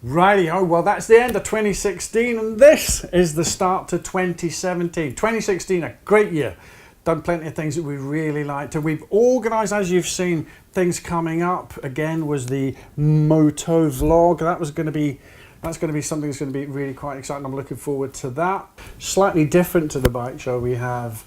Rightio, well that's the end of 2016 and this is the start to 2017. 2016, a great year. Done plenty of things that we really liked. And we've organised, as you've seen, things coming up. Again was the moto vlog. That's going to be something that's going to be really quite exciting. I'm looking forward to that. Slightly different to the bike show, we have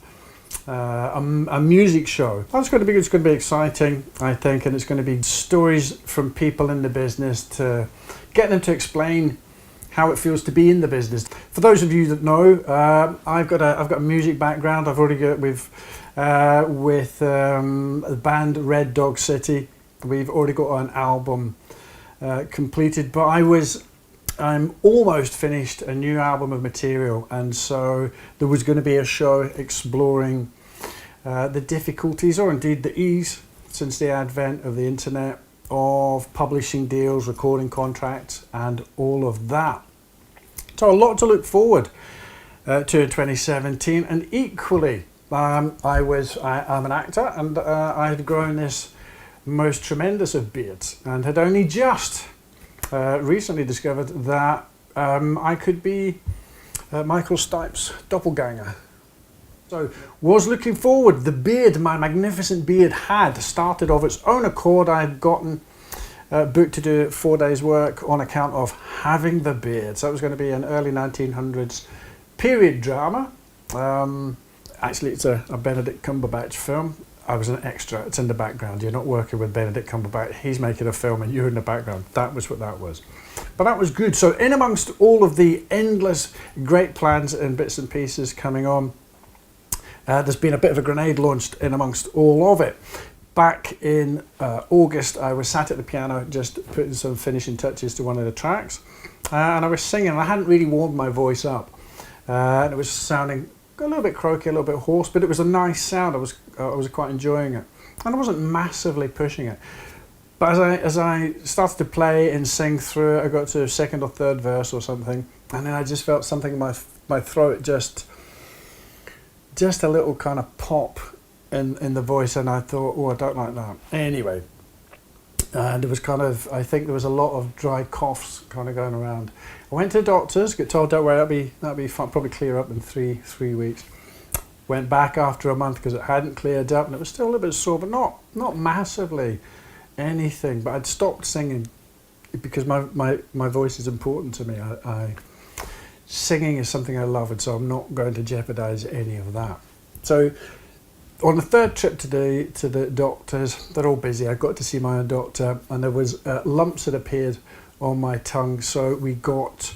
a music show. It's going to be exciting, I think, and it's going to be stories from people in the business to get them to explain how it feels to be in the business. For those of you that know, I've got a music background. I've already got with the band Red Dog City. We've already got an album completed, but I'm almost finished a new album of material, and so there was going to be a show exploring the difficulties, or indeed the ease, since the advent of the internet, of publishing deals, recording contracts, and all of that. So a lot to look forward to in 2017, and equally, I'm an actor, and I had grown this most tremendous of beards, and had only just recently discovered that I could be Michael Stipe's doppelganger. So was looking forward. The beard, my magnificent beard, had started of its own accord. I had gotten booked to do 4 days work on account of having the beard. So it was going to be an early 1900s period drama. Actually, it's a Benedict Cumberbatch film. I was an extra. It's in the background. You're not working with Benedict Cumberbatch. He's making a film and you're in the background. That was what that was. But that was good. So in amongst all of the endless great plans and bits and pieces coming on, there's been a bit of a grenade launched in amongst all of it. Back in August, I was sat at the piano just putting some finishing touches to one of the tracks, and I was singing. I hadn't really warmed my voice up, and it was sounding a little bit croaky, a little bit hoarse, but it was a nice sound. I was quite enjoying it, and I wasn't massively pushing it. But as I started to play and sing through it, I got to a second or third verse or something, and then I just felt something in my throat, just a little kind of pop in the voice, and I thought, oh, I don't like that. Anyway, and it was kind of, I think there was a lot of dry coughs kind of going around. I went to the doctors, got told, don't worry, that'll be fine, probably clear up in three weeks. Went back after a month because it hadn't cleared up, and it was still a little bit sore, but not massively anything. But I'd stopped singing because my voice is important to me. Singing is something I love, and so I'm not going to jeopardize any of that. So on the third trip to the doctors, they're all busy. I got to see my own doctor, and there was lumps that appeared on my tongue. So we got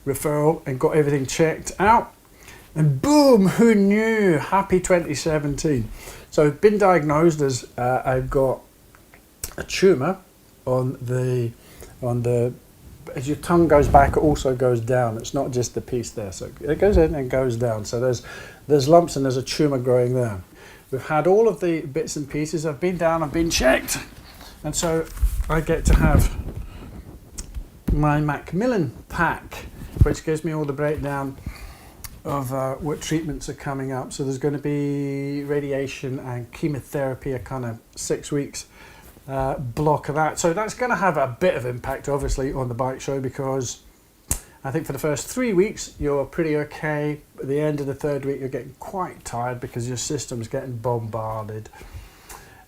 referral and got everything checked out, and boom, who knew? Happy 2017. So I've been diagnosed as I've got a tumour on the as your tongue goes back, it also goes down. It's not just the piece there. So it goes in and goes down. So there's lumps and there's a tumour growing there. We've had all of the bits and pieces. I've been down, I've been checked. And so I get to have my Macmillan pack, which gives me all the breakdown of what treatments are coming up. So there's going to be radiation and chemotherapy, a kind of 6 weeks block of that. So that's going to have a bit of impact obviously on the bike show, because I think for the first 3 weeks you're pretty okay. At the end of the third week you're getting quite tired because your system's getting bombarded,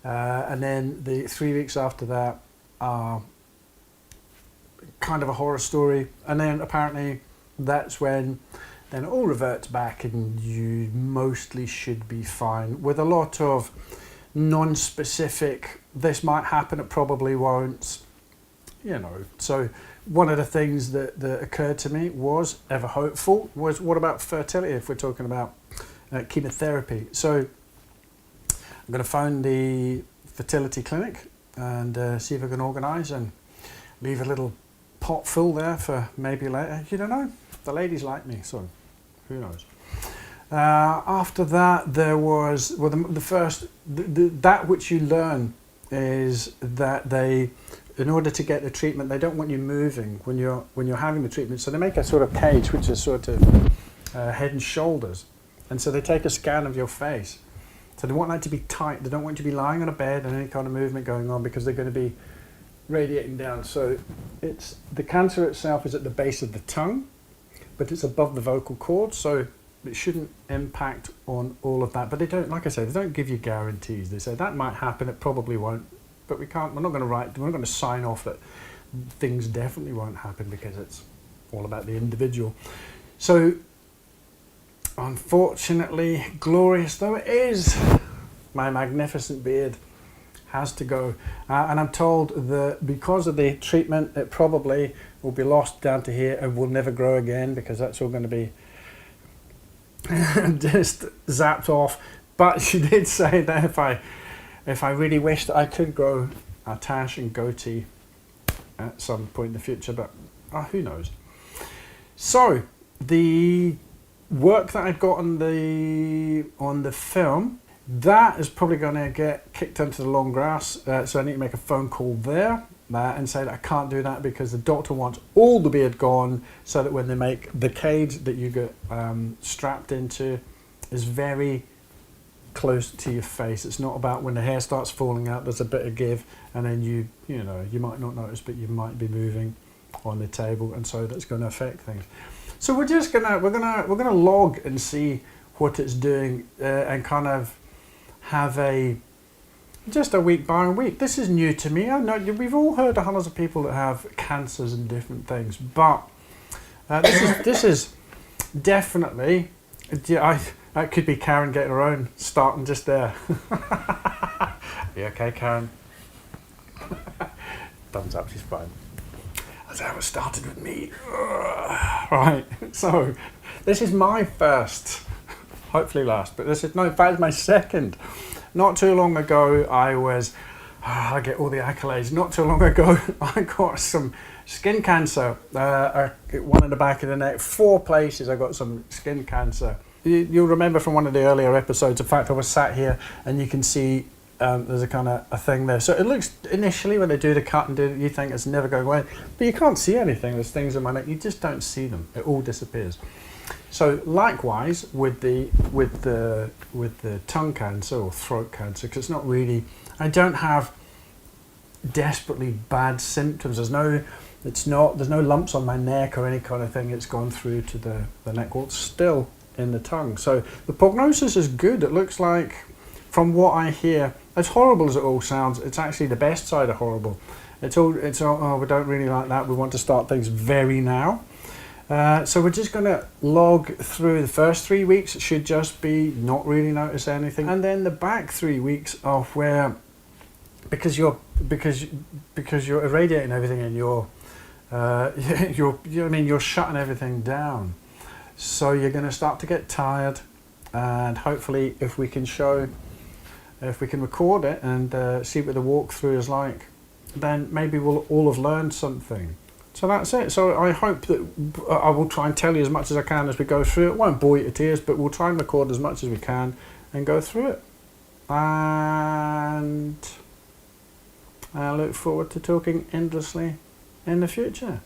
and then the 3 weeks after that are kind of a horror story, and then apparently that's when then it all reverts back and you mostly should be fine, with a lot of non-specific, this might happen, it probably won't, you know. So one of the things that occurred to me was, ever hopeful, was what about fertility if we're talking about chemotherapy? So I'm going to phone the fertility clinic and see if I can organise and leave a little pot full there for maybe later. You don't know, the ladies like me, so who knows. After that, there was, well, that which you learn is that they, in order to get the treatment, they don't want you moving when you're having the treatment. So they make a sort of cage, which is sort of head and shoulders, and so they take a scan of your face. So they want that to be tight. They don't want you to be lying on a bed and any kind of movement going on, because they're going to be radiating down. So it's the cancer itself is at the base of the tongue, but it's above the vocal cords, so it shouldn't impact on all of that. But they don't, like I say, they don't give you guarantees. They say that might happen, it probably won't, but we're not going to sign off that things definitely won't happen, because it's all about the individual. So unfortunately, glorious though it is, my magnificent beard has to go, and I'm told that because of the treatment it probably will be lost down to here and will never grow again, because that's all going to be just zapped off. But she did say that if I really wished, I could grow a tash and goatee at some point in the future, but who knows. So the work that I got on the film, that is probably going to get kicked into the long grass, so I need to make a phone call there and say that I can't do that because the doctor wants all the beard gone, so that when they make the cage that you get strapped into is very close to your face. It's not about when the hair starts falling out, there's a bit of give, and then you might not notice, but you might be moving on the table, and so that's going to affect things. So we're gonna log and see what it's doing, and kind of have just a week by week. This is new to me. I know we've all heard of hundreds of people that have cancers and different things, but this is definitely. That could be Karen getting her own starting just there. Are you okay, Karen? Thumbs up, she's fine. That's how it started with me. Right, so this is my first, hopefully last, but in fact, my second. Not too long ago, I get all the accolades. Not too long ago, I got some skin cancer. One in the back of the neck, 4 places I got some skin cancer. You'll remember from one of the earlier episodes, in fact, I was sat here and you can see there's a kind of a thing there. So it looks, initially when they do the cut and do it, you think it's never going away, but you can't see anything. There's things in my neck, you just don't see them. It all disappears. So likewise with the tongue cancer or throat cancer, because it's not really, I don't have desperately bad symptoms. There's no lumps on my neck or any kind of thing. It's gone through to the neck. Well, it's still in the tongue. So the prognosis is good. It looks like, from what I hear, as horrible as it all sounds, it's actually the best side of horrible. It's all we don't really like that. We want to start things very now. So we're just going to log through the first 3 weeks. It should just be not really notice anything, and then the back 3 weeks of where, because you're irradiating everything and you're shutting everything down. So you're going to start to get tired, and hopefully if we can record it and see what the walkthrough is like, then maybe we'll all have learned something. So that's it. So I hope that I will try and tell you as much as I can as we go through it. It won't bore you to tears, but we'll try and record as much as we can and go through it. And I look forward to talking endlessly in the future.